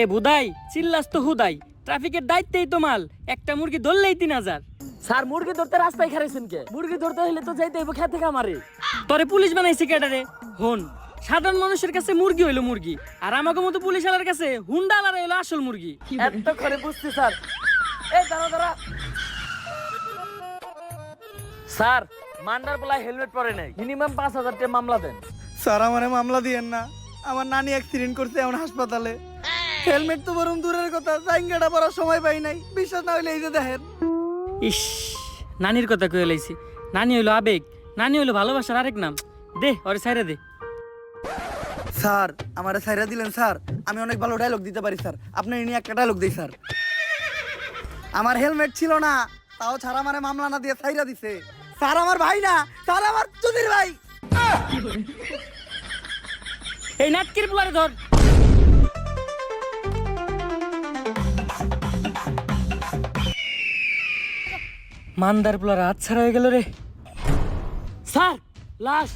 এ বুদাই চিল্লাস তো হুদাই, ট্রাফিকের দায়িত্বেই তো মাল, একটা মুরগি ধরলেই 3000। স্যার মুরগি ধরতে রাস্তায় খারাইছেন কে? মুরগি ধরতে হলে তো যাইতে হইব খেতে খামারে। তোরে পুলিশ বানাইছে কেডারে? হন, সাধারণ মানুষের কাছে মুরগি হইলো মুরগি, আর আমাকে মতো পুলিশ আলার কাছে হুন্ডা আলার হইলো আসল মুরগি। এত করে বুঝছি স্যার। এই দাঁড়া দাঁড়া। স্যার মান্ডার বলা হেলমেট পরে নাই, মিনিমাম 5000 টাকা মামলা দেন। স্যার আমারে মামলা দিয়েন না, আমার নানি অ্যাক্সিডেন্ট করছে এখন হাসপাতালে। হেলমেট তো বরং দূরের কথা, জাইঙ্গাটা পরার সময় পাই নাই। বিশ্বাস না হইলে এই যে দেখেন। ইস, নানির কথা কয়ে লাইছি। নানি হইলো আবেগ, নানি হইলো ভালোবাসার আরেক নাম। দে ওরে ছাইরা দে। স্যার আমারে ছাইরা দিলেন স্যার, আমি অনেক ভালো ডায়লগ দিতে পারি স্যার, আপনার নিয়ে একটা ডায়লগ দিই স্যার। আমার হেলমেট ছিল না, তাও ছাড়া আমারে মামলা না দিয়ে ছাইরা দিছে। স্যার আমার ভাই না, স্যার আমার চুদির ভাই। এই নাটকির পোলারে ধর। মান্দার পোলার হাত ছাড়া হয়ে গেল রে। স্যার লাশ।